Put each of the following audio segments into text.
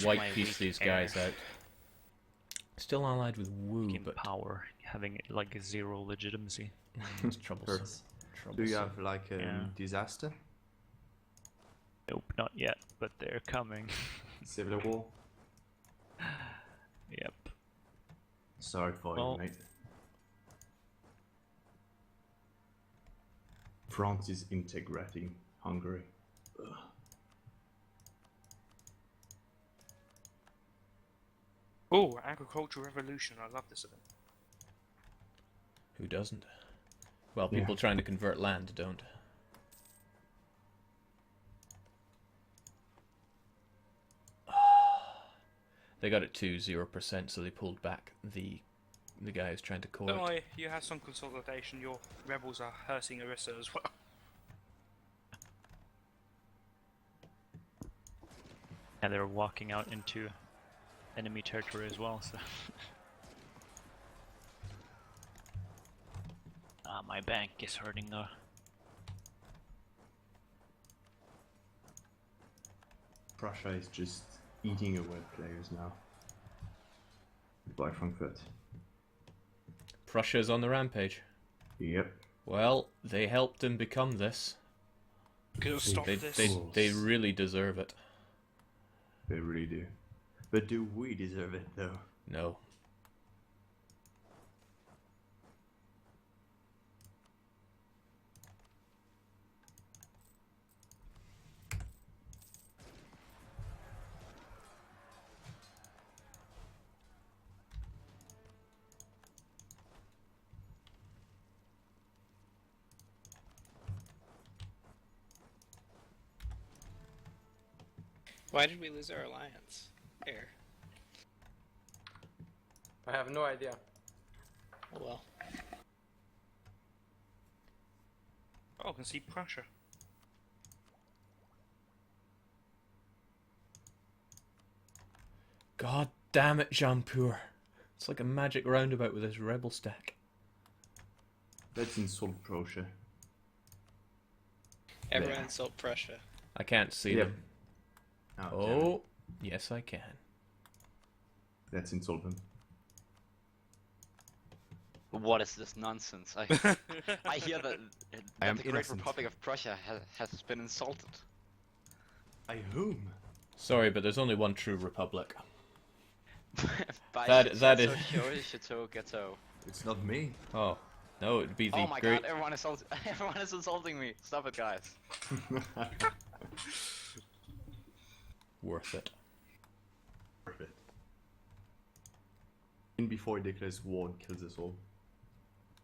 white My piece weak these air. guys out. Still allied with Wu, In but power, having like zero legitimacy. it's troublesome. Do you have like a Yeah. disaster? Nope, not yet, but they're coming. Civil war? Yep. Sorry for Well- you, mate. France is integrating Hungary. Ugh. Oh, agricultural revolution! I love this event. Who doesn't? Well, Yeah. people trying to convert land don't. They got it to 0%, so they pulled back the guy who's trying to core Don't it. worry, you have some consolidation. Your rebels are hurting Orissa as well. And they're walking out into enemy territory as well, so. My bank is hurting though. Prussia is just eating away players now. By Frankfurt. Prussia's on the rampage. Yep. Well, they helped him become this. Could have stopped They, this. they really deserve it. They really do. But do we deserve it though? No. Why did we lose our alliance? Here. I have no idea. Oh well. Oh, I can see Prussia. God damn it, Jampur. It's like a magic roundabout with this rebel stack. Let's insult Prussia. Everyone Yeah. insult Prussia. I can't see Yep. them. Oh, damn it. Oh, yes I can. Let's insult them. What is this nonsense? I hear that, I am the Great innocent. Republic of Prussia has been insulted. By whom? Sorry, but there's only one true republic. By That is- Chateau Ghetto. It's not me. Oh, no, it'd be the Oh my great... god, everyone is insulting me. Stop it, guys. Worth it. Perfect. In before he declares war and kills us all.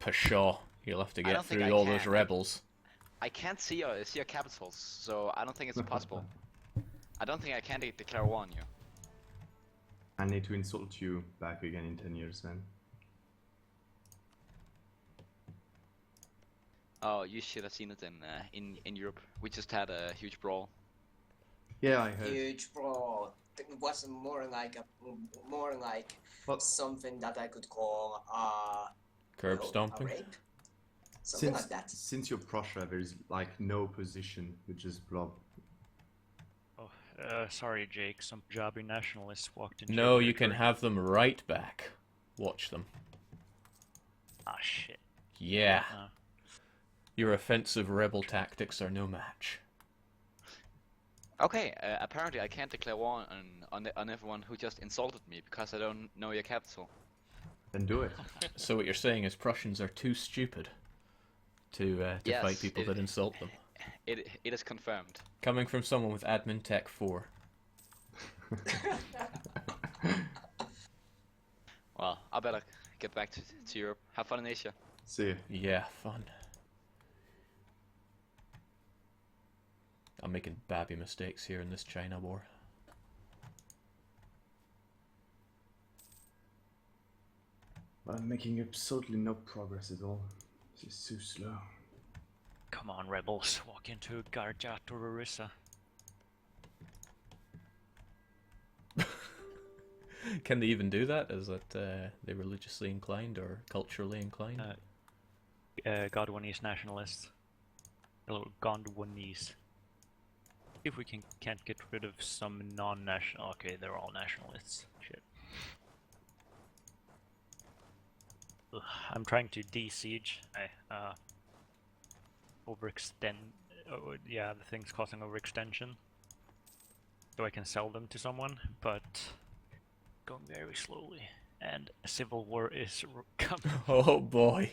Pshaw. You'll have to I get don't think through I all can. those rebels. I can't see your capitals, so I don't think it's possible. I don't think I can declare war on you. I need to insult you back again in 10 years then. Oh, you should have seen it in Europe. We just had a huge brawl. Yeah, I heard. Huge brawl. It was more like What? something that I could call Curb a stomping. rape. Something Since, like that. since you're Prussia, there's like no position, which is blob. Oh, sorry, Jake. Some Punjabi nationalists walked into. No, your you can territory. have them right back. Watch them. Ah, shit. Yeah. Uh, Your offensive rebel tactics are no match. Okay, apparently I can't declare war on everyone who just insulted me because I don't know your capital. Then do it. So what you're saying is Prussians are too stupid to Yes, fight people that insult them. It is confirmed. Coming from someone with admin tech 4. Well, I better get back to Europe. Have fun in Asia. See ya. Yeah, fun. I'm making babby mistakes here in this China war. I'm making absolutely no progress at all. This is so slow. come on, rebels. Walk into Garjat or Orissa. Can they even do that? Is it they religiously inclined or culturally inclined? Godwanese nationalists. Hello, Gondwanese. if we can't get rid of some non-national. Okay, they're all nationalists. Shit. Ugh, I'm trying to de-siege. I overextend. Oh, yeah, the thing's causing overextension. So I can sell them to someone, but going very slowly. And a civil war is coming. Oh boy.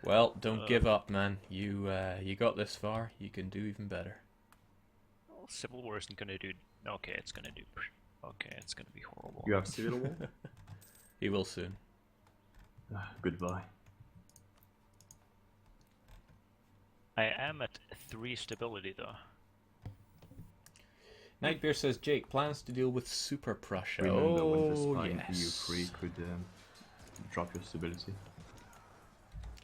Well, don't give up, man. You got this far. You can do even better. Well, civil war isn't gonna do. Okay, it's gonna do. Okay, it's gonna be horrible. You have civil war? He will soon. Goodbye. I am at 3 stability though. Nightbeer says, Jake, plans to deal with Super Prussia. Remember when the Oh, spine yes. EU3 could drop your stability?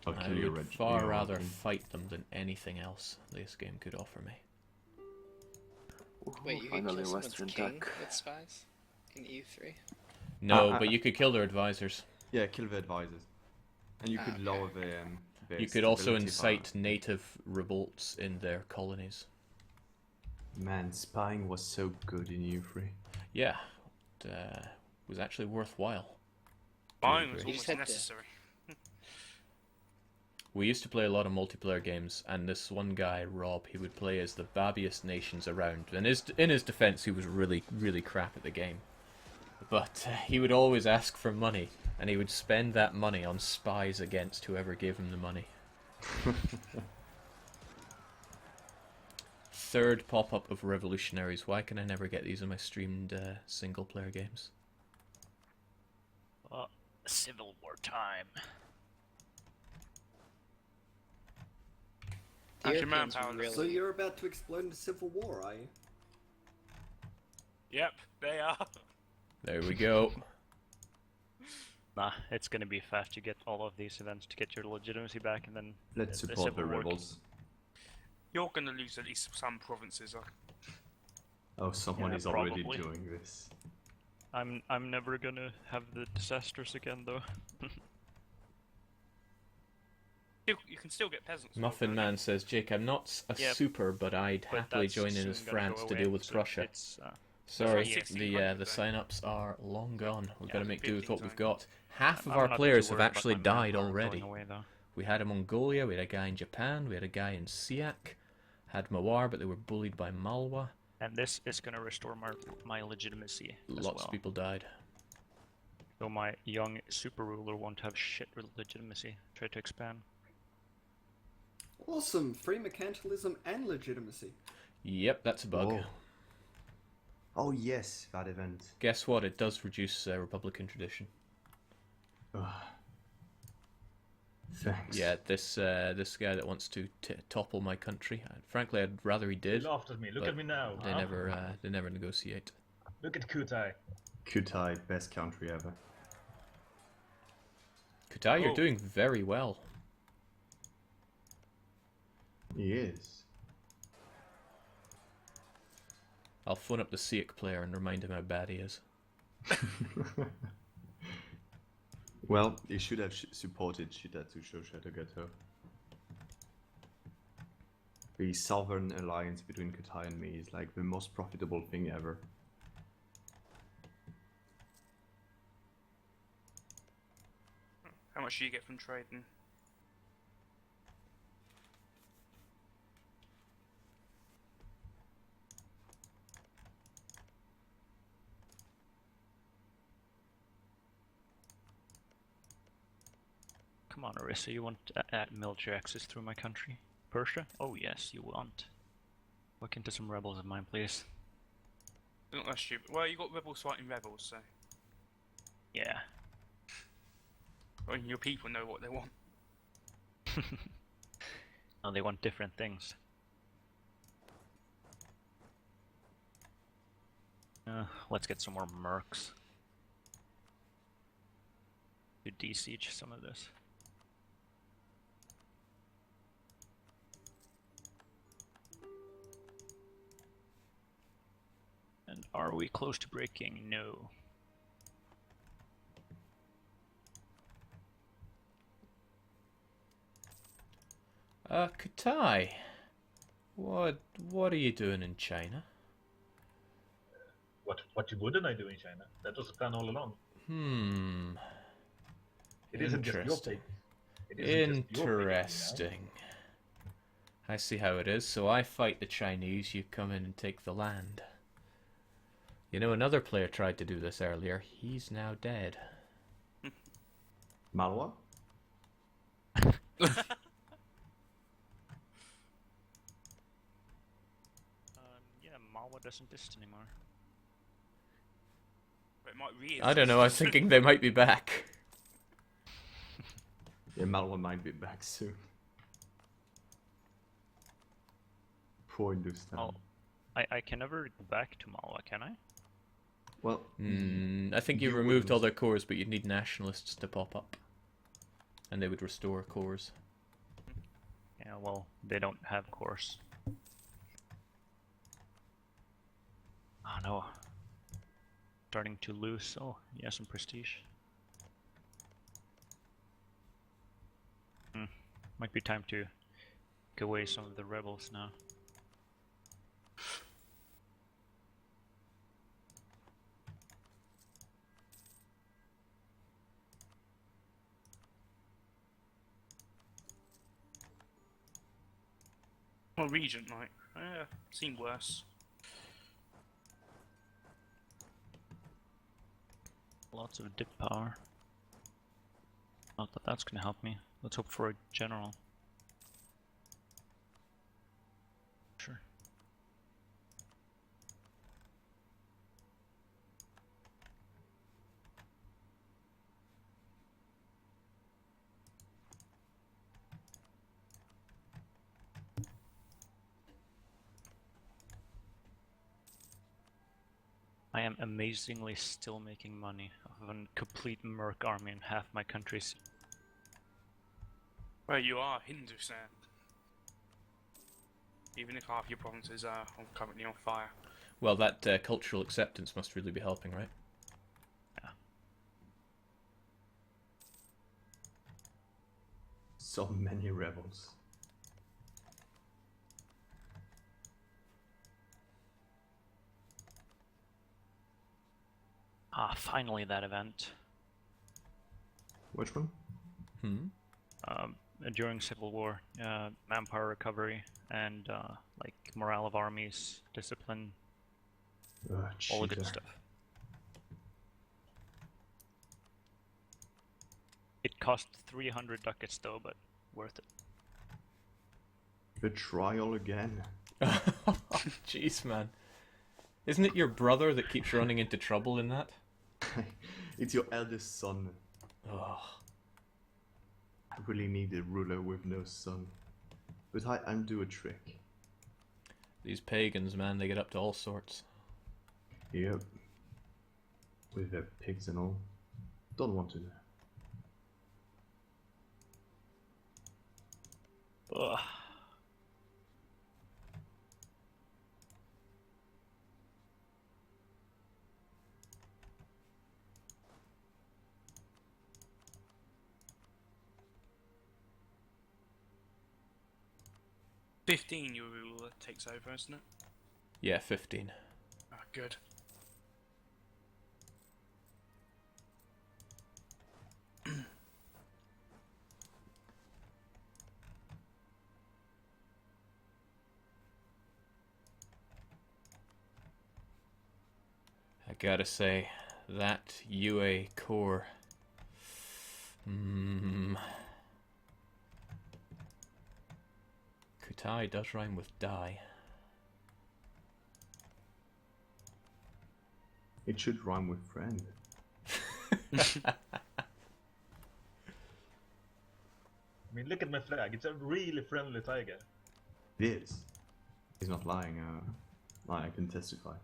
Or I kill your would reg- far your rather team. fight them than anything else this game could offer me. Wait, you can Finally, kill someone's Western king Duck. with spies in EU3? No, but you could kill their advisors. Yeah, kill the advisors. And you could okay, lower okay. the You could also stability incite native revolts in their colonies. Man, spying was so good in EU3. Yeah, it was actually worthwhile. Mine was You just almost had to- necessary. We used to play a lot of multiplayer games, and this one guy, Rob, he would play as the babbiest nations around. And in his defense, he was really, really crap at the game. But he would always ask for money, and he would spend that money on spies against whoever gave him the money. Third pop-up of revolutionaries. Why can I never get these in my streamed single-player games? Civil war time. The Actually, Europeans manpower. really... So you're about to explode the civil war, are you? Yep, they are. There we go. Nah, it's gonna be fast. You get all of these events to get your legitimacy back, and then Let's the support the civil war. rebels. You're gonna lose at least some provinces. Oh, someone Yeah, is already probably. doing this. I'm never gonna have the disasters again though. You can still get peasants. Muffin Man says, Jake, I'm not a Yeah, super, but I'd But happily that's join in soon as gonna France go to away, deal with so Prussia. It's, Sorry, like the 1600 sign-ups are long gone. We've Yeah, got to make do with what 15 we've got. Half of I'm our not players too have worried about actually my died manpower going already. away, though. We had a Mongolia, we had a guy in Japan, we had a guy in Siak, had Mawar, but they were bullied by Malwa. And this is gonna restore my legitimacy as Lots well. of people died. So my young super ruler won't have shit with legitimacy. Try to expand. Awesome! Free mercantilism and legitimacy. Yep, that's a bug. Whoa. Oh yes, that event. Guess what? It does reduce Republican tradition. Ugh. Thanks. Yeah, this guy that wants to topple my country. Frankly, I'd rather he did. You laughed at me. Look but at me now. They huh? never negotiate. Look at Kutai. Kutai, best country ever. Kutai, you're Oh. doing very well. He is. I'll phone up the Siak player and remind him how bad he is. Well, he should have supported Shitatsu Shosha to get her. The southern alliance between Kutai and me is like the most profitable thing ever. How much do you get from trading? Come on, Orissa, you want to add military access through my country? Persia? Oh yes, you want. Look into some rebels of mine, please. Not that stupid. Well, you got rebels fighting rebels, so Yeah. I mean, your people know what they want. No, they want different things. Let's get some more mercs. To de-siege some of this. And are we close to breaking? No. Kutai. What are you doing in China? What wouldn't I do in China? That was the plan all along. It isn't just your Interesting. pig. It isn't just your pig, Interesting. I see how it is. So I fight the Chinese, you come in and take the land. You know, another player tried to do this earlier. He's now dead. Malwa? Yeah, Malwa doesn't exist anymore. But it might re I don't know, I was thinking they might be back. Yeah, Malwa might be back soon. Poor Hindustan. Oh, I can never go back to Malwa, can I? Well, I think you removed all their cores, but you'd need nationalists to pop up. And they would restore cores. Yeah, well, they don't have cores. Oh no. Starting to lose. Oh, yeah, some prestige. Might be time to take away some of the rebels now. Well, Regent, like, seen worse. Lots of dip power. Not that that's gonna help me. Let's hope for a general. Sure. I am amazingly still making money off of a complete merc army in half my countries. Well, you are Hindustan. Even if half your provinces are currently on fire. Well, that cultural acceptance must really be helping, right? so many rebels. Ah, finally that event. Which one? During Civil War, manpower recovery and like morale of armies, discipline, all the good cheater. stuff. It cost 300 ducats though, but worth it. Betrayal again. Jeez, man. Isn't it your brother that keeps running into trouble in that? It's your eldest son. Oh. I really need a ruler with no son. But I undo a trick. These pagans, man, they get up to all sorts. Yep. With their pigs and all. Don't want to know. Ugh. $15 your ruler takes over, isn't it? Yeah, 15. Ah, good. I gotta say, that UA core... Kutai does rhyme with die. It should rhyme with friend. I mean, look at my flag. It's a really friendly tiger. It is. He's not lying. I can testify.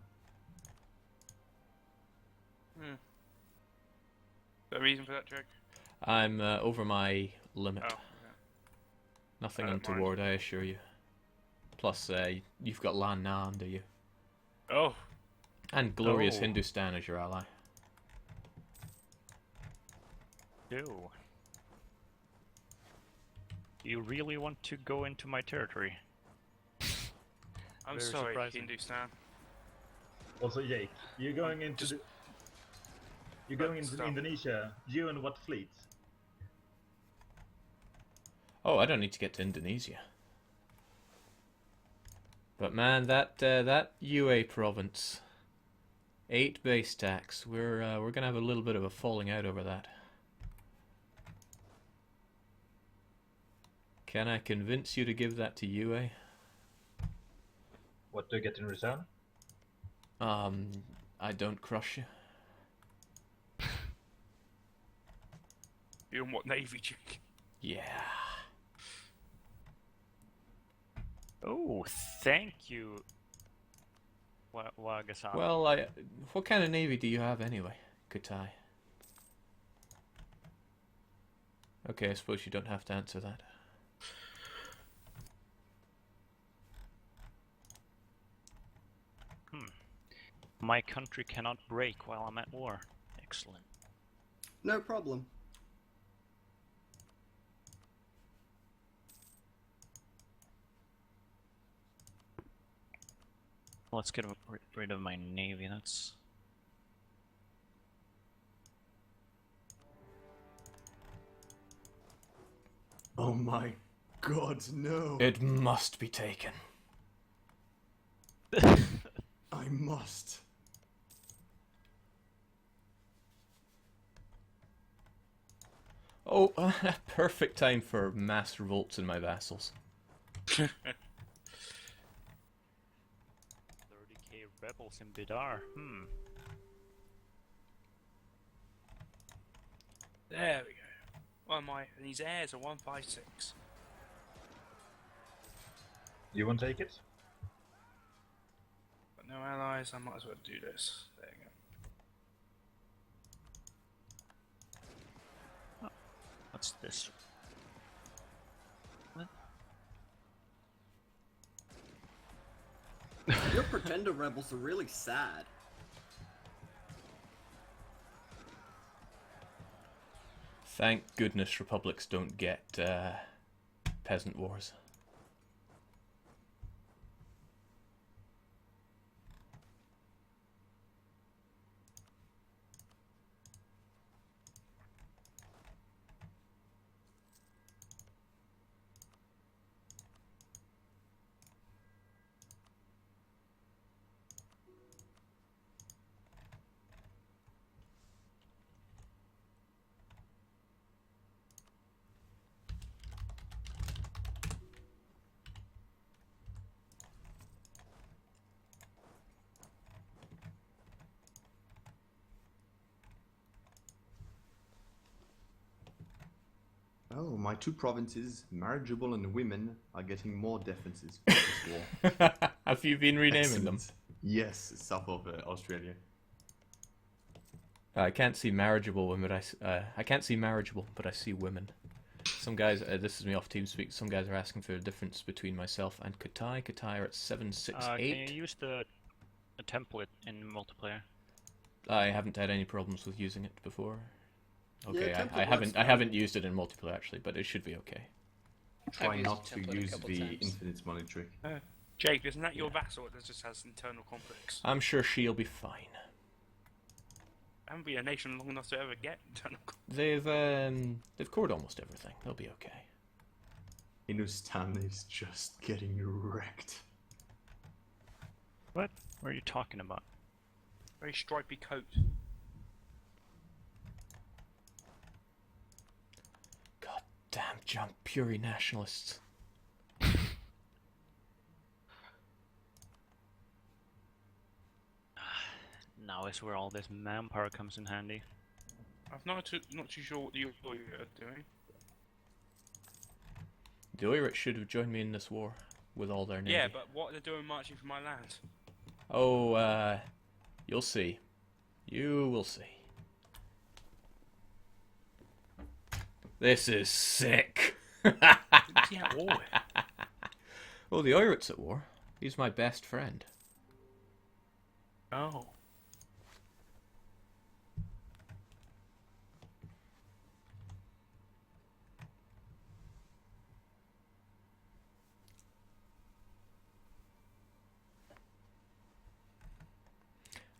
Got a reason for that joke? I'm over my limit. Oh, yeah. Nothing I don't mind. untoward, I assure you. Plus, you've got Lan Na under you. Oh, And glorious Oh. Hindustan as your ally. Ew. Do you really want to go into my territory? I'm very sorry, surprising. Hindustan. Also, Jake, you're going into Just- you're going into Stop. Indonesia. You and what fleet? Oh, I don't need to get to Indonesia. But man, that UA province, 8 base tax. We're gonna have a little bit of a falling out over that. Can I convince you to give that to UA? What do you get in return? I don't crush you. You and what navy, Duke? Yeah. Oh, thank you, Wagasan. Well, what kind of navy do you have anyway, Katai? Okay, I suppose you don't have to answer that. My country cannot break while I'm at war. Excellent. No problem. Let's get rid of my navy. That's Oh my god, no! It must be taken. I must. Oh, perfect time for mass revolts in my vassals. 30k rebels in Bidar. There we go. Well, and his heirs are 156. You won't take it? But no allies, I might as well do this. There you go. What's this? Your pretender rebels are really sad. Thank goodness republics don't get peasant wars. Oh, my 2 provinces, marriageable and women, are getting more defenses for this war. Have you been renaming them? Excellent. Yes, south of Australia. I can't see marriageable women, but I can't see marriageable, but I see women. Some guys, this is me off TeamSpeak. Some guys are asking for the difference between myself and Katai. Katai are at 768. Can you use the template in multiplayer? I haven't had any problems with using it before. Okay, Yeah, I template haven't works I fine. haven't used it in multiplayer actually, but it should be okay. Try used not to template a use couple the times. infinite money trick. Jake, isn't that your vassal that just has internal conflicts? I'm sure she'll be fine. I haven't been a nation long enough to ever get internal conflicts. They've cored almost everything. They'll be okay. Hindustan is just getting wrecked. What? What are you talking about? Very stripy coat. God damn Jampuri nationalists. Now is where all this manpower comes in handy. I'm not too sure what you are doing. The Oirat should have joined me in this war with all their navy. Yeah, but what they're doing marching for my land? Oh, you'll see. You will see. This is sick. Yeah, war. Well, the Oirat's at war. He's my best friend. Oh.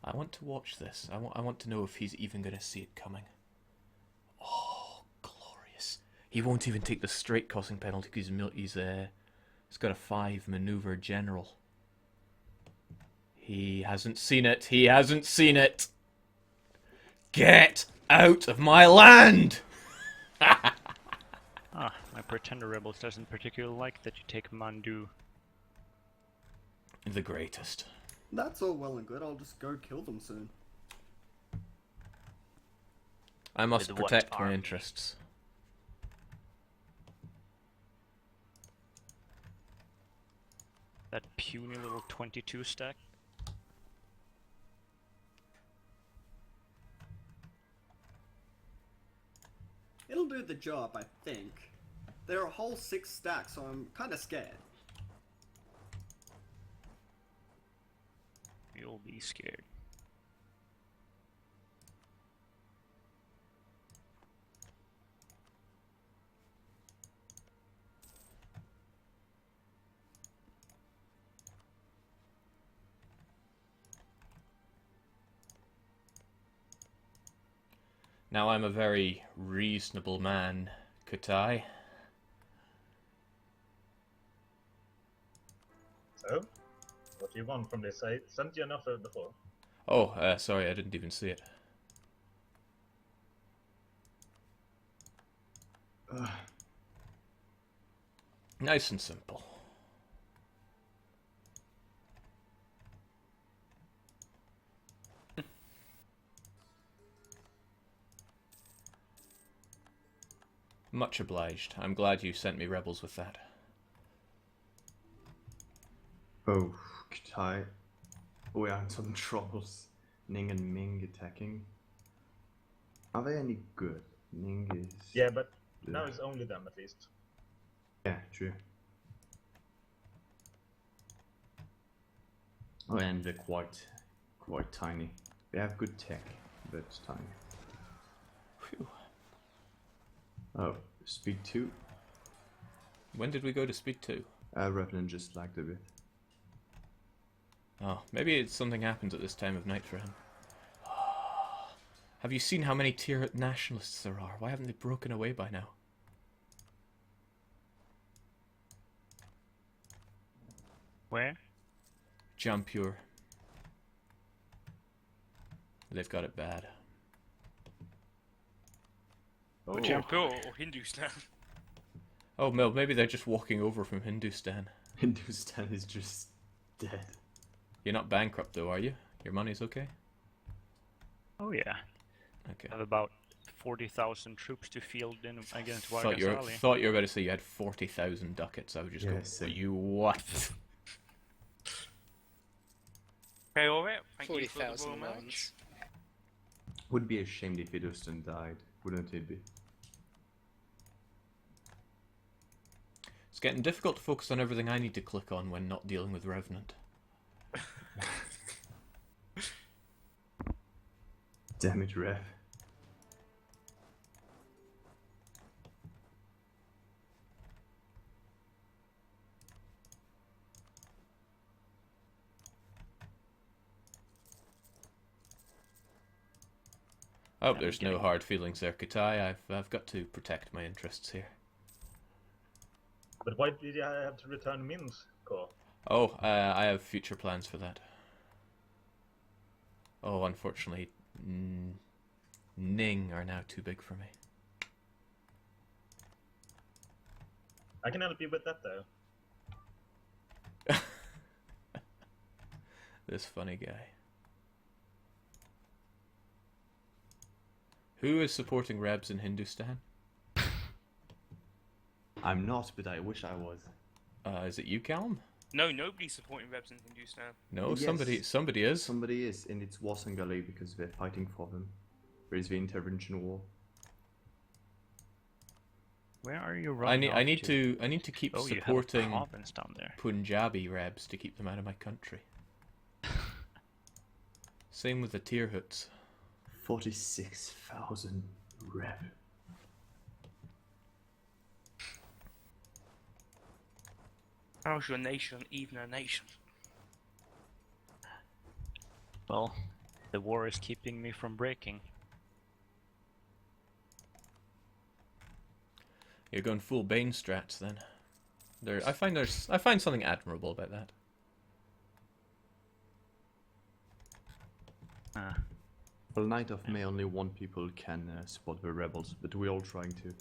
I want to watch this. I want to know if he's even going to see it coming. Oh, glorious. He won't even take the straight crossing penalty because he's got a 5 maneuver general. He hasn't seen it. He hasn't seen it. Get out of my land! Ah, my Pretender Rebels doesn't particularly like that you take Mandu. The greatest. That's all well and good. I'll just go kill them soon. I must With what protect my army? interests. That puny little 22 stack. It'll do the job, I think. There are a whole 6 stacks, so I'm kind of scared. You'll be scared. Now I'm a very reasonable man, Kutai. So, what do you want from this? I sent you enough before. Oh, sorry, I didn't even see it. Nice and simple. Much obliged. I'm glad you sent me rebels with that. Oh, Kutai. We are in some troubles. Ning and Ming attacking. Are they any good? Ning is... Yeah, but now it's only them at least. Yeah, true. Oh, and they're quite tiny. They have good tech, but it's tiny. Phew. Oh, speed 2. When did we go to speed 2? Revenant just lagged a bit. Oh, maybe something happens at this time of night for him. Have you seen how many tier nationalists there are? Why haven't they broken away by now? Where? Jampur. They've got it bad. Oh, Jampur or Hindustan. Oh, Mel, maybe they're just walking over from Hindustan. Hindustan is just dead. You're not bankrupt though, are you? Your money's okay? Oh yeah. Okay. I have about 40,000 troops to field in against Thought you were about to say you had 40,000 ducats. I would just go, same. you what? Okay, alright. Thank you for the 40,000 royal match. ones. Would be ashamed if Hindustan died, wouldn't it be? It's getting difficult to focus on everything I need to click on when not dealing with Revenant. Damn it, Rev. Oh, there's no hard feelings there, Kutai. I've got to protect my interests here. But why did you have to return Min's core? Oh, I have future plans for that. Oh, unfortunately, Ning are now too big for me. I can help you with that though. This funny guy. Who is supporting Rebs in Hindustan? I'm not, but I wish I was. Is it you, Callum? No, nobody's supporting Rebs in Hindustan. No, Yes. somebody is. Somebody is, and it's Wasangali because they're fighting for them. Where is the intervention war? Where are you running? I need to keep Oh, you have a supporting province down there. Punjabi Rebs to keep them out of my country. Same with the Tirhuts. 46,000 Rev. How's your nation even a nation? Well, The war is keeping me from breaking. You're going full Bane strats then. I find something admirable about that. Well, Night of May, only one people can spot the rebels, but we're all trying to.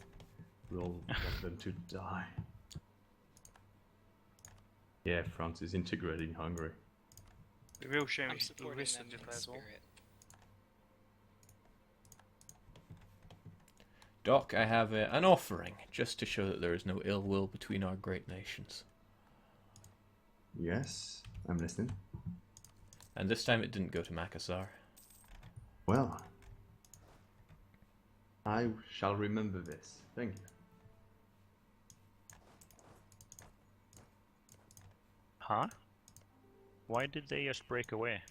We all want them to die. Yeah, France is integrating Hungary. The real shame I'm is the supporting risk them of in as well. spirit. Doc, I have an offering, just to show that there is no ill will between our great nations. Yes, I'm listening. And this time it didn't go to Makassar. Well, I shall remember this. Thank you. Huh? Why did they just break away?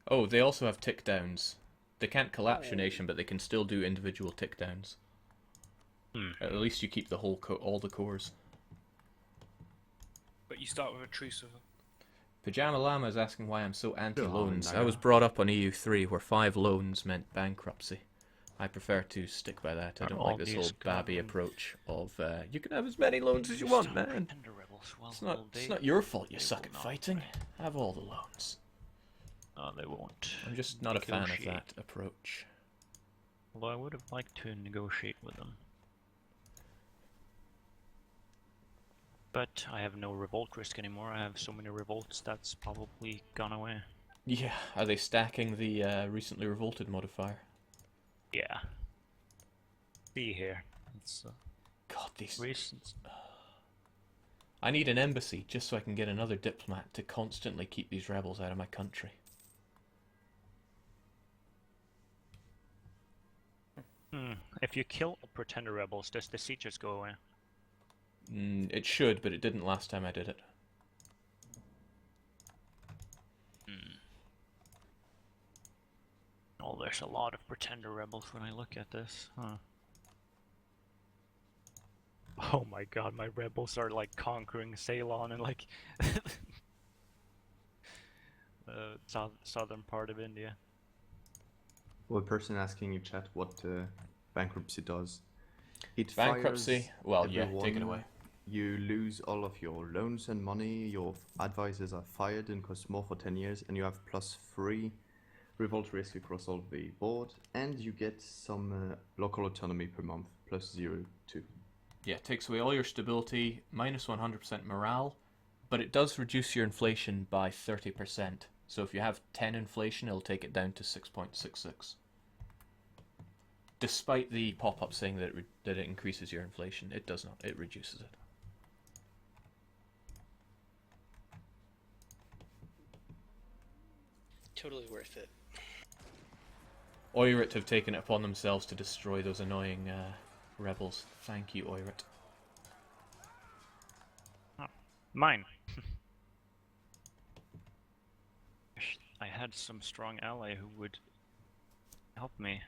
Oh, they also have tick downs. They can't collapse your nation, but they can still do individual tick downs. At least you keep the whole all the cores. But you start with a truce of them. Pajama Llama is asking why I'm so anti-loans. Naga. I was brought up on EU3 where 5 loans meant bankruptcy. I prefer to stick by that. I don't like this whole babby approach of you can have as many loans as you want, man. It's not your fault you suck at fighting. Have all the loans. No, they won't. I'm just not a fan of Negotiate. that approach. Although I would have liked to negotiate with them. But I have no revolt risk anymore. I have so many revolts that's probably gone away. Yeah, are they stacking the recently revolted modifier? Yeah. See here. It's God, these... recent. I need an embassy just so I can get another diplomat to constantly keep these rebels out of my country. If you kill pretender rebels, does the siege just go away? It should, but it didn't last time I did it. Oh, there's a lot of pretender rebels when I look at this, huh? Oh my god, my rebels are like conquering Ceylon and like the southern part of India. Well, the person asking in chat what bankruptcy does. It Bankruptcy? fires Well, yeah, take it everyone. away. You lose all of your loans and money, your advisors are fired and cost more for 10 years, and you have +3 revolt risk across all the board, and you get some local autonomy per month, +0 too. Yeah, it takes away all your stability, minus 100% morale, but it does reduce your inflation by 30%. So if you have 10 inflation, it'll take it down to 6.66. Despite the pop-up saying that it increases your inflation, it does not. It reduces it. Totally worth it. Oirat have taken it upon themselves to destroy those annoying rebels. Thank you, Oirat. Oh, mine. I had some strong ally who would help me.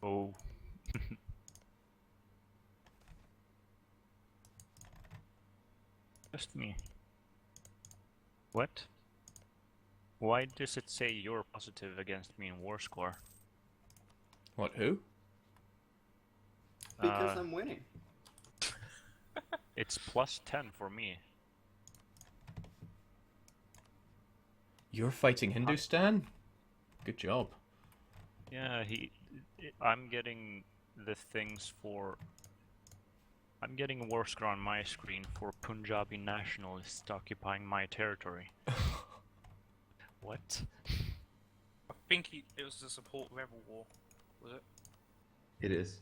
Oh. Just me. What? Why does it say you're positive against me in war score? What, who? Because I'm winning. It's +10 for me. You're fighting Hindustan? Good job. Yeah, I'm getting the things for... I'm getting war score on my screen for Punjabi nationalists occupying my territory. What? I think it was to support Rebel War, was it? It is.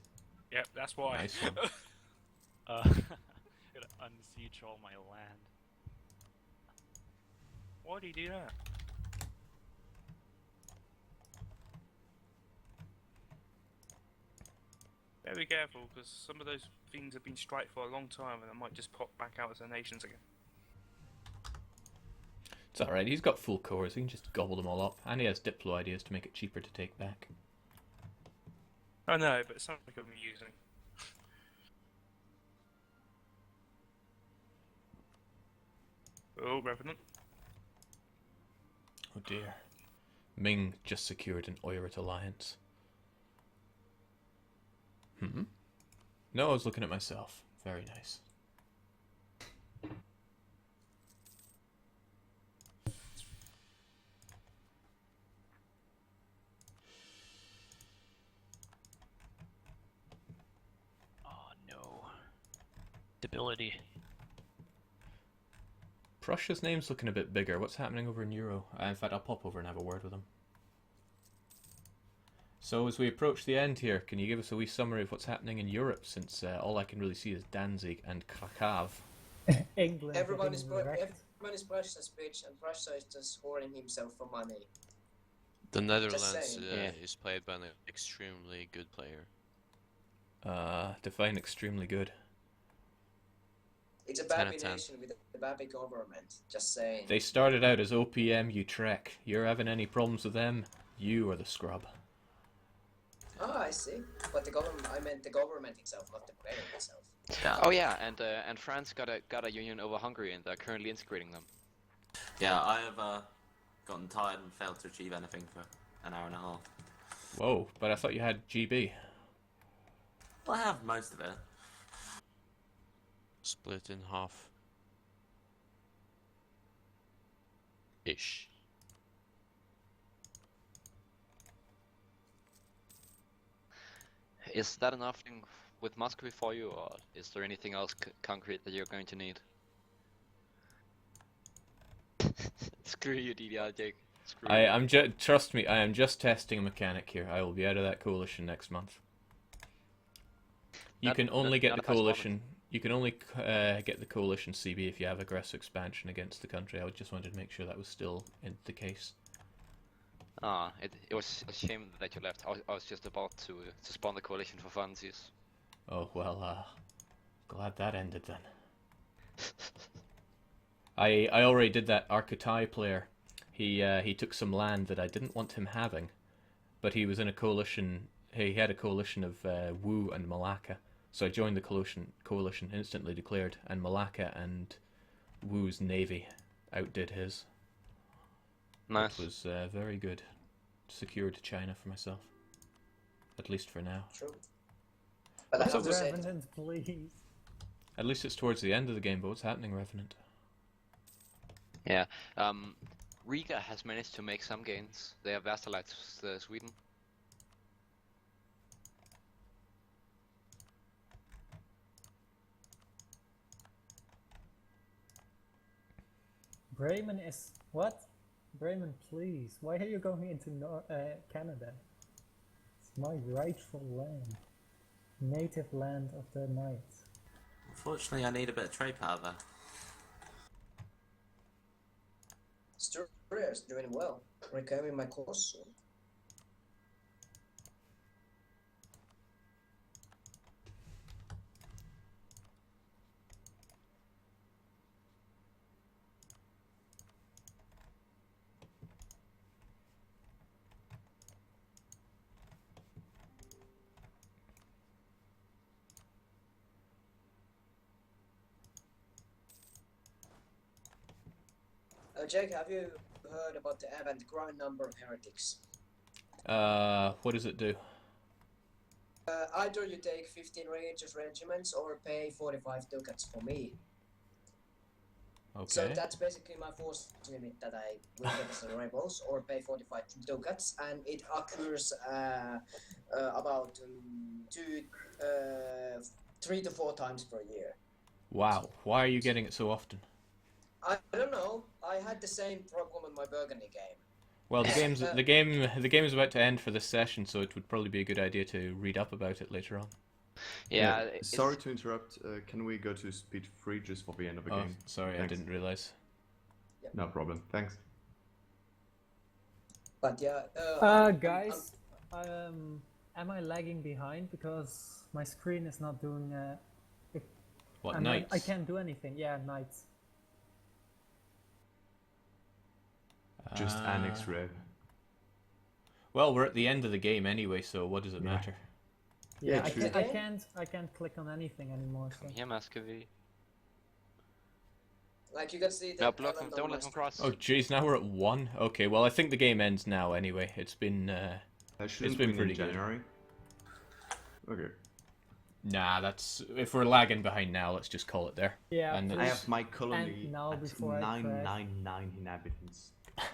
Yep, that's why. Nice one. Gonna unsiege all my land. Why do you do that? Very careful, because some of those things have been striked for a long time and they might just pop back out as their nations again. It's alright, he's got full cores, he can just gobble them all up. And he has Diplo ideas to make it cheaper to take back. I know, but some of them are using. Oh, Revenant. Oh dear. Ming just secured an Oirat alliance. No, I was looking at myself. Very nice. Oh no. Stability. Prussia's name's looking a bit bigger. What's happening over in Euro? In fact, I'll pop over and have a word with him. So as we approach the end here, can you give us a wee summary of what's happening in Europe, since all I can really see is Danzig and Krakow? England. Everyone is getting wrecked. Prussia's bitch, and Prussia is just hoarding himself for money. The Netherlands saying. is played by an extremely good player. Define extremely good. It's a 10 baby out of 10. nation with a baby government. Just saying. They started out as OPM Utrecht. You're having any problems with them? You are the scrub. Ah, I see. But the government, I meant the government itself, not the player itself. Yeah. Oh yeah, and France got a union over Hungary, and they're currently integrating them. Yeah, I have gotten tired and failed to achieve anything for an hour and a half. Whoa, but I thought you had GB. Well, I have most of it. Split in half. Ish. Is that enough with Muscovy for you, or is there anything else concrete that you're going to need? Screw you, DDR, Jake. Screw you. I'm just trust me. I am just testing a mechanic here. I will be out of that coalition next month. You can only get the coalition. You can only get the coalition CB if you have aggressive expansion against the country. I just wanted to make sure that was still the case. Ah, it was a shame that you left. I was just about to spawn the coalition for funsies. Oh well, glad that ended then. I already did that. Archetai player. He took some land that I didn't want him having, but he was in a coalition. He had a coalition of Wu and Malacca. So I joined the coalition, instantly declared, and Malacca and Wu's navy outdid his. Nice. It was very good. Secured China for myself. At least for now. True. But I have to say, Revenant, please. At least it's towards the end of the game, but what's happening, Revenant? Yeah. Riga has managed to make some gains. They have vassalized Sweden. Bremen is what? Bremen, please. Why are you going into Canada? It's my rightful land, native land of the knights. Unfortunately, I need a bit of trade power there. Sturrier is doing well. Recovering my course soon. Jake, have you heard about the event Grand Number of Heretics? What does it do? Either you take 15 religious regiments or pay 45 ducats for me. Okay. So that's basically my force limit that I will get as a rebels, or pay 45 ducats, and it occurs about 3 to 4 times per year. Wow. Why are you getting it so often? I don't know. I had the same problem in my Burgundy game. Well, the game is about to end for this session, so it would probably be a good idea to read up about it later on. Yeah. Sorry to interrupt. Can we go to speed 3 just for the end of the game? Sorry, Thanks. I didn't realize. Yep. No problem. Thanks. But yeah. Guys, am I lagging behind because my screen is not doing? What, knights? I can't do anything. Yeah, knights. Just annex Rev. Well, we're at the end of the game anyway, so what does it matter? Yeah, true. I can't click on anything anymore. So. Come here, Muscovy. Like you can see the No, block them. event Don't on let my them cross. Oh, jeez, now we're at 1. Okay, well, I think the game ends now anyway. It's been Shouldn't been win pretty in good. January. Okay. Nah, that's if we're lagging behind now. Let's just call it there. Yeah, And I please. have my colony And now at before I crash. 999 inhabitants.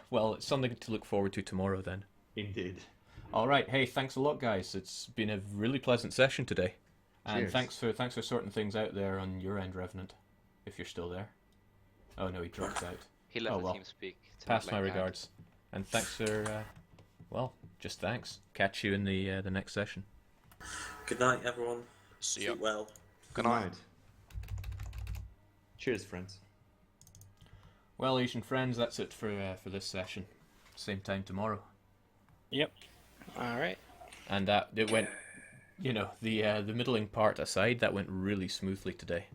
well, it's something to look forward to tomorrow then. Indeed. All right. Hey, thanks a lot, guys. It's been a really pleasant session today, and Cheers. thanks for sorting things out there on your end, Revenant, if you're still there. Oh no, he dropped out. He left Oh the well. team speak. Pass my regards, and thanks for well, just thanks. Catch you in the next session. Good night, everyone. See ya. Sleep well. Good night. Cheers, friends. Well, Asian friends, that's it for this session. Same time tomorrow. Yep. Alright. And that it went, you know, the middling part aside, that went really smoothly today.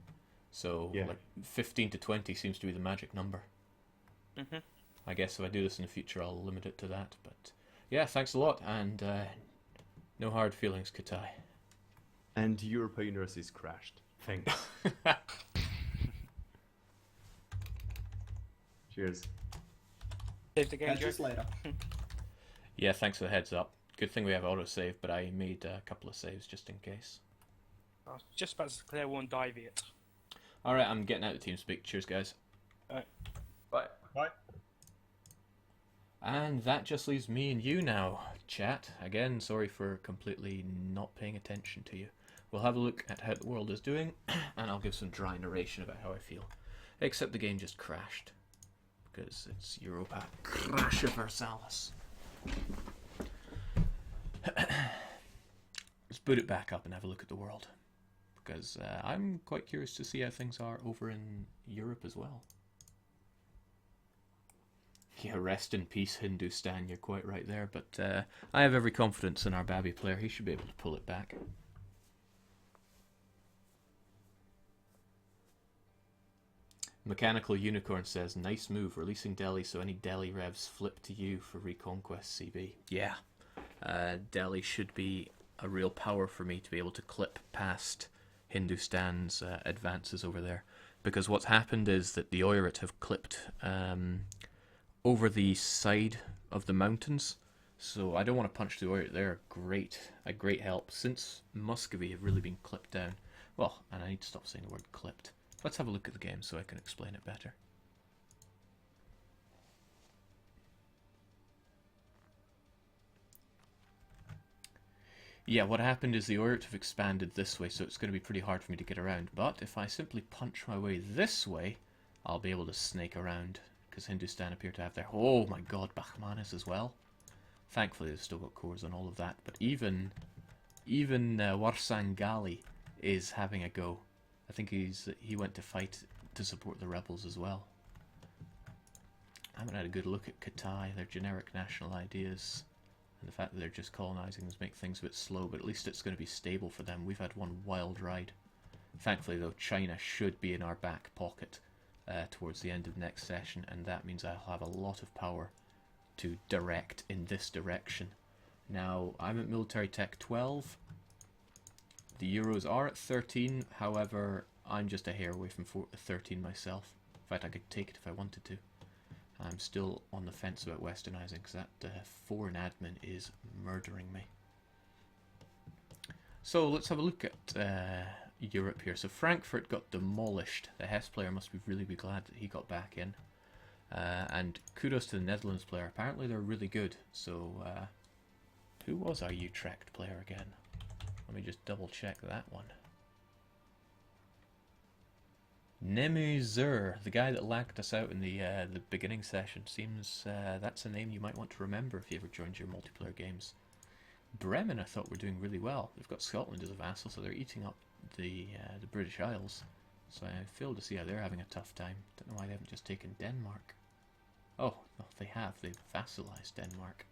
So Yeah. like 15 to 20 seems to be the magic number. Mhm. I guess if I do this in the future, I'll limit it to that. But yeah, thanks a lot, and no hard feelings, Katai. And Europa University crashed. Thanks. Cheers. Save the game, Catch Joe. us later. Yeah, thanks for the heads up. Good thing we have autosave, but I made a couple of saves just in case. I was just about to declare one dive it. Alright, I'm getting out of TeamSpeak. Cheers, guys. Alright. Bye. Bye. And that just leaves me and you now, chat. Again, sorry for completely not paying attention to you. We'll have a look at how the world is doing, and I'll give some dry narration about how I feel. Except the game just crashed. Because it's Europa. Universalis. Let's boot it back up and have a look at the world. Because I'm quite curious to see how things are over in Europe as well. Yeah, rest in peace, Hindustan. You're quite right there. But I have every confidence in our Babby player. He should be able to pull it back. Mechanical Unicorn says, nice move, releasing Delhi so any Delhi revs flip to you for Reconquest CB. Yeah, Delhi should be a real power for me to be able to clip past Hindustan's advances over there. Because what's happened is that the Oirat have clipped over the side of the mountains. So I don't want to punch the Oirat. They're a great help. Since Muscovy have really been clipped down. Well, and I need to stop saying the word clipped. Let's have a look at the game so I can explain it better. Yeah, what happened is the Oirat have expanded this way, so it's going to be pretty hard for me to get around. But if I simply punch my way this way, I'll be able to snake around, because Hindustan appear to have their... Oh my god, Bakhmanis as well. Thankfully, they've still got cores on all of that. But even Warsangali is having a go. I think he went to fight to support the rebels as well. I haven't had a good look at Katai, their generic national ideas, and the fact that they're just colonising us make things a bit slow, but at least it's going to be stable for them. We've had one wild ride. Thankfully though, China should be in our back pocket towards the end of next session, and that means I'll have a lot of power to direct in this direction. Now, I'm at military tech 12. The Euros are at 13, however, I'm just a hair away from 13 myself. In fact, I could take it if I wanted to. I'm still on the fence about westernising, because that foreign admin is murdering me. So, let's have a look at Europe here. So, Frankfurt got demolished. The Hess player must really be glad that he got back in. And kudos to the Netherlands player. Apparently they're really good. So, who was our Utrecht player again? Let me just double check that one. Nemuzer, the guy that lagged us out in the beginning session. Seems that's a name you might want to remember if you ever joined your multiplayer games. Bremen, I thought, were doing really well. They've got Scotland as a vassal, so they're eating up the British Isles. So I fail to see how they're having a tough time. Don't know why they haven't just taken Denmark. Oh, no, they have. They've vassalized Denmark.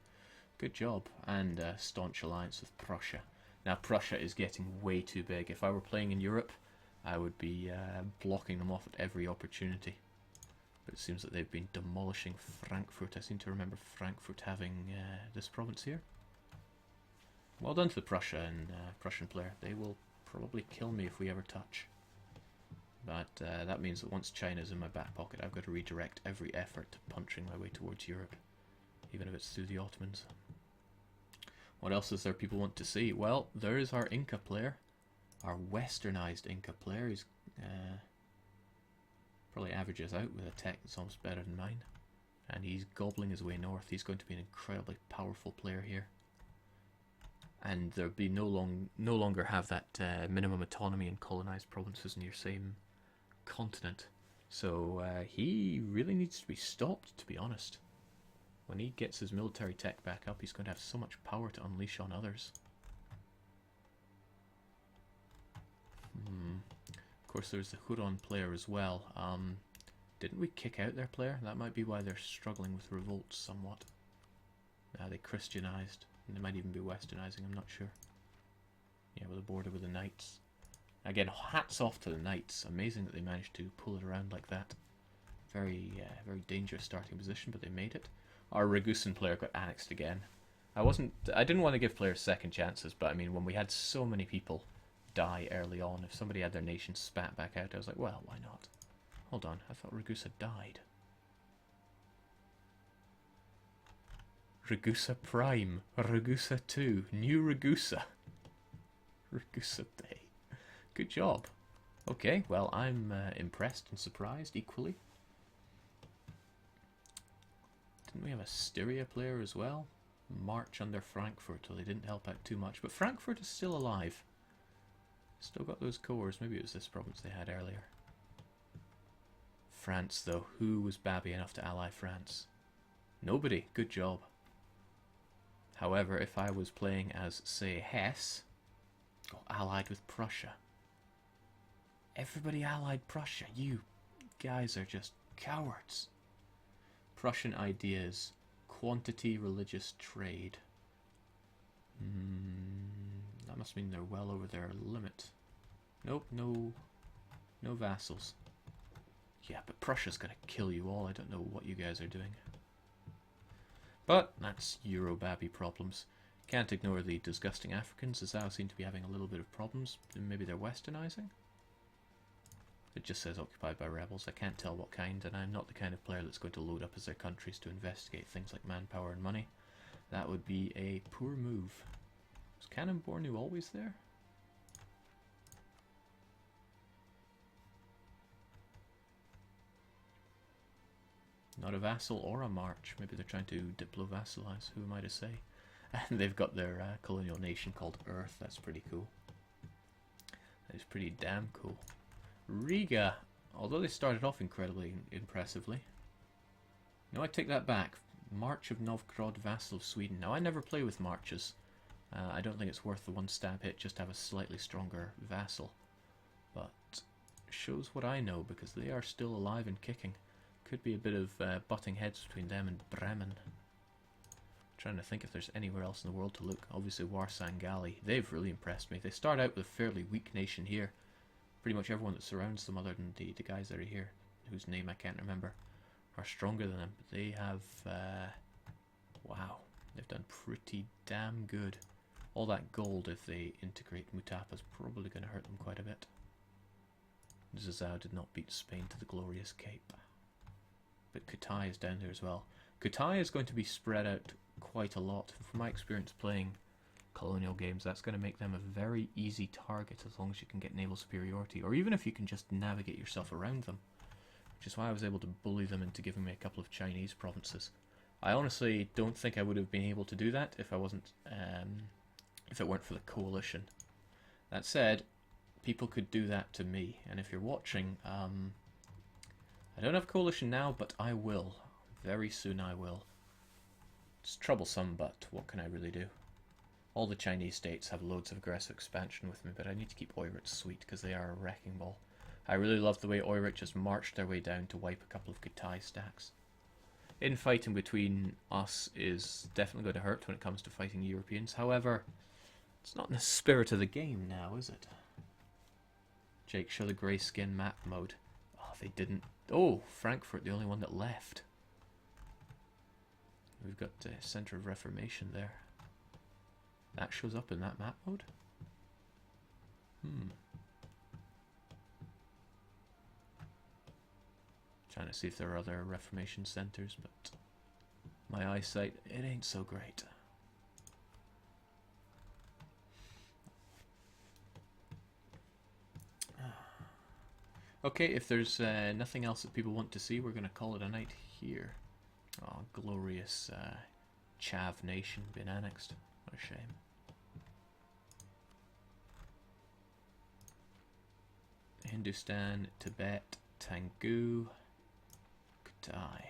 Good job. And staunch alliance with Prussia. Now, Prussia is getting way too big. If I were playing in Europe, I would be blocking them off at every opportunity. But it seems that they've been demolishing Frankfurt. I seem to remember Frankfurt having this province here. Well done to the Prussia and Prussian player. They will probably kill me if we ever touch. But that means that once China's in my back pocket, I've got to redirect every effort to punching my way towards Europe, even if it's through the Ottomans. What else is there people want to see? Well, there is our Inca player, our westernized Inca player. He's probably averages out with a tech that's almost better than mine, and he's gobbling his way north. He's going to be an incredibly powerful player here, and there'll be no longer have that minimum autonomy in colonized provinces in your same continent. So he really needs to be stopped, to be honest. When he gets his military tech back up, he's going to have so much power to unleash on others. Of course, there's the Huron player as well. Didn't we kick out their player? That might be why they're struggling with revolts somewhat. They Christianized. And they might even be westernizing, I'm not sure. Yeah, with a border with the Knights. Again, hats off to the Knights. Amazing that they managed to pull it around like that. Very dangerous starting position, but they made it. Our Ragusan player got annexed again. I didn't want to give players second chances, but I mean, when we had so many people die early on, if somebody had their nation spat back out, I was like, well, why not? Hold on, I thought Ragusa died. Ragusa Prime, Ragusa 2, new Ragusa. Ragusa Day. Good job. Okay, well, I'm impressed and surprised equally. Didn't we have a Styria player as well? March under Frankfurt, well, they didn't help out too much, but Frankfurt is still alive. Still got those cores. Maybe it was this province they had earlier. France, though. Who was babby enough to ally France? Nobody. Good job. However, if I was playing as, say, Hesse, allied with Prussia. Everybody allied Prussia. You guys are just cowards. Prussian ideas. Quantity religious trade. That must mean they're well over their limit. Nope, no vassals. Yeah, but Prussia's gonna kill you all. I don't know what you guys are doing. But that's Euro-babby problems. Can't ignore the disgusting Africans, as now seem to be having a little bit of problems. Maybe they're westernizing? It just says occupied by rebels. I can't tell what kind, and I'm not the kind of player that's going to load up as their countries to investigate things like manpower and money. That would be a poor move. Was Canon Bornu always there? Not a vassal or a march. Maybe they're trying to diplo-vassalize. Who am I to say? And they've got their colonial nation called Earth. That's pretty cool. That is pretty damn cool. Riga, although they started off incredibly impressively. No, I take that back. March of Novgorod, vassal of Sweden. Now, I never play with marches. I don't think it's worth the one stab hit just to have a slightly stronger vassal. But shows what I know, because they are still alive and kicking. Could be a bit of butting heads between them and Bremen. Trying to think if there's anywhere else in the world to look. Obviously, Warsangali. They've really impressed me. They start out with a fairly weak nation here. Pretty much everyone that surrounds them, other than the guys that are here, whose name I can't remember, are stronger than them. But they have, wow, they've done pretty damn good. All that gold, if they integrate Mutapa, is probably going to hurt them quite a bit. Zazao did not beat Spain to the glorious Cape. But Kutai is down there as well. Kutai is going to be spread out quite a lot. From my experience playing colonial games, that's going to make them a very easy target as long as you can get naval superiority, or even if you can just navigate yourself around them, which is why I was able to bully them into giving me a couple of Chinese provinces. I honestly don't think I would have been able to do that if I wasn't, if it weren't for the coalition. That said, people could do that to me, and if you're watching, I don't have coalition now, but I will. Very soon I will. It's troublesome, but what can I really do? All the Chinese states have loads of aggressive expansion with me, but I need to keep Oirat sweet because they are a wrecking ball. I really love the way Oirat just marched their way down to wipe a couple of Kutai stacks. Infighting between us is definitely going to hurt when it comes to fighting Europeans. However, it's not in the spirit of the game now, is it? Jake, show the grayskin map mode. Oh, they didn't. Oh, Frankfurt, the only one that left. We've got the Centre of Reformation there. That shows up in that map mode? Trying to see if there are other Reformation centers, but my eyesight, it ain't so great. Okay, if there's nothing else that people want to see, we're going to call it a night here. Oh, glorious Chav nation being annexed. What a shame. Hindustan, Tibet, Tangu, Kutai,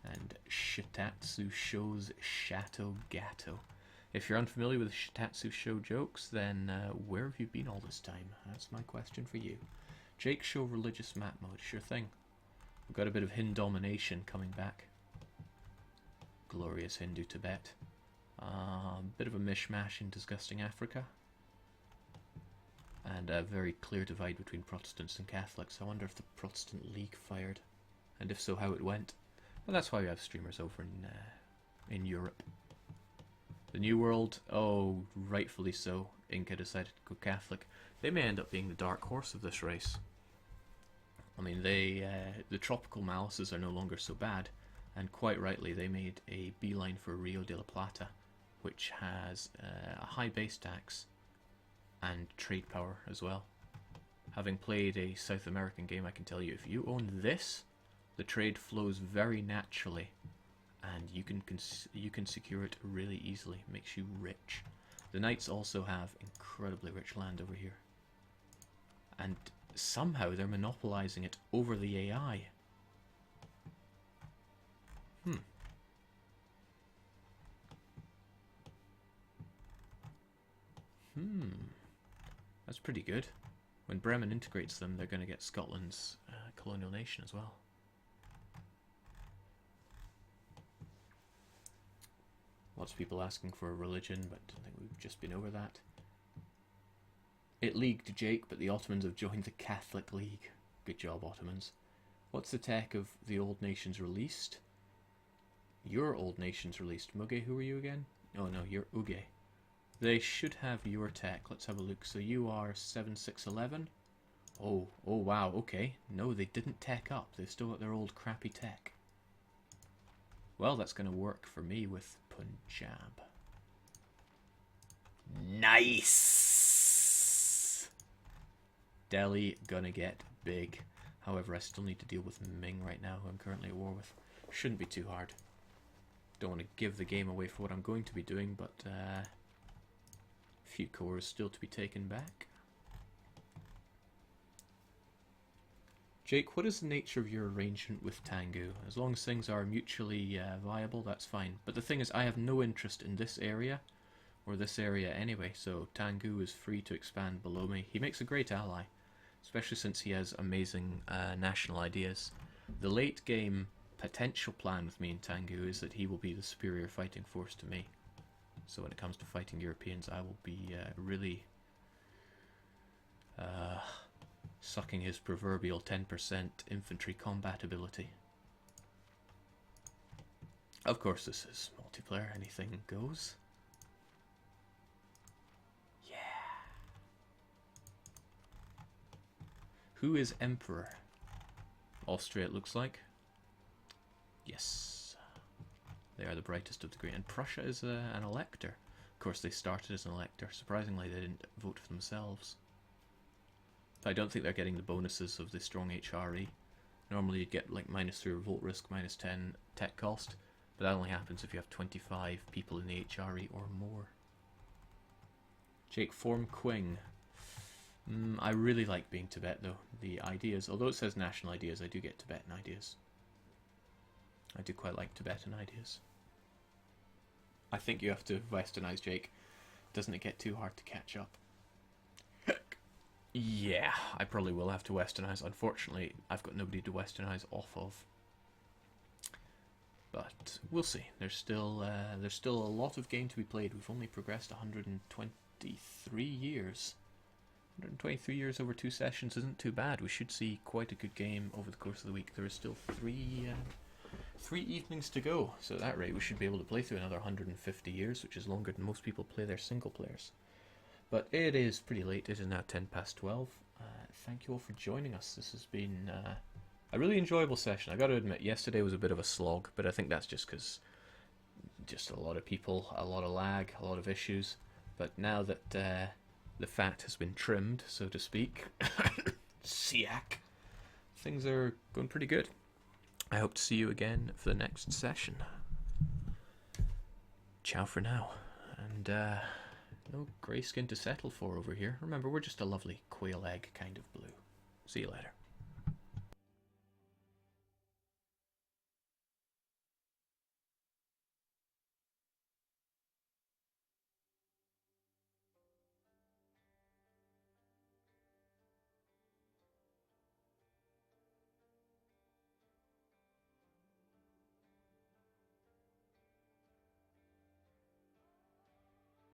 and Shitatsu Show's Shato Gato. If you're unfamiliar with Shitatsu Show jokes, then where have you been all this time? That's my question for you. Jake, show religious map mode, sure thing. We've got a bit of Hin domination coming back. Glorious Hindu Tibet. Bit of a mishmash in disgusting Africa. And a very clear divide between Protestants and Catholics. I wonder if the Protestant League fired, and if so, how it went. Well, that's why we have streamers over in Europe. The New World, oh, rightfully so. Inca decided to go Catholic. They may end up being the dark horse of this race. I mean, the tropical malices are no longer so bad, and quite rightly they made a beeline for Rio de la Plata, which has a high base tax and trade power as well. Having played a South American game, I can tell you, if you own this, the trade flows very naturally, and you can secure it really easily. It makes you rich. The Knights also have incredibly rich land over here, and somehow they're monopolizing it over the AI. That's pretty good. When Bremen integrates them, they're going to get Scotland's colonial nation as well. Lots of people asking for a religion, but I think we've just been over that. It leagued, Jake, but the Ottomans have joined the Catholic League. Good job, Ottomans. What's the tech of the old nations released? Your old nations released. Muge, who are you again? Oh no, you're Uge. They should have your tech. Let's have a look. So you are 7611. Oh wow, okay. No, they didn't tech up. They've still got their old crappy tech. Well, that's going to work for me with Punjab. Nice! Delhi gonna get big. However, I still need to deal with Ming right now, who I'm currently at war with. Shouldn't be too hard. Don't want to give the game away for what I'm going to be doing, but a few cores still to be taken back. Jake, what is the nature of your arrangement with Tangu? As long as things are mutually viable, that's fine. But the thing is, I have no interest in this area, or this area anyway, so Tangu is free to expand below me. He makes a great ally, especially since he has amazing national ideas. The late game potential plan with me and Tangu is that he will be the superior fighting force to me. So when it comes to fighting Europeans, I will be really sucking his proverbial 10% infantry combat ability. Of course, this is multiplayer, anything goes. Yeah. Who is Emperor? Austria, it looks like. Yes. They are the brightest of the green. And Prussia is an elector. Of course, they started as an elector. Surprisingly, they didn't vote for themselves. I don't think they're getting the bonuses of the strong HRE. Normally you'd get like -3 revolt risk, -10 tech cost, but that only happens if you have 25 people in the HRE or more. Jake, form Qing. I really like being Tibet though. The ideas, although it says national ideas, I do get Tibetan ideas. I do quite like Tibetan ideas. I think you have to westernize, Jake. Doesn't it get too hard to catch up? Yeah, I probably will have to westernize. Unfortunately, I've got nobody to westernize off of. But we'll see. There's still a lot of game to be played. We've only progressed 123 years. 123 years over 2 sessions isn't too bad. We should see quite a good game over the course of the week. There is still three evenings to go. So at that rate, we should be able to play through another 150 years, which is longer than most people play their single players. But it is pretty late. It is now 10 past 12. Thank you all for joining us. This has been a really enjoyable session. I got to admit, yesterday was a bit of a slog, but I think that's just because just a lot of people, a lot of lag, a lot of issues. But now that the fat has been trimmed, so to speak, siak, things are going pretty good. I hope to see you again for the next session. Ciao for now. And no grey skin to settle for over here. Remember, we're just a lovely quail egg kind of blue. See you later.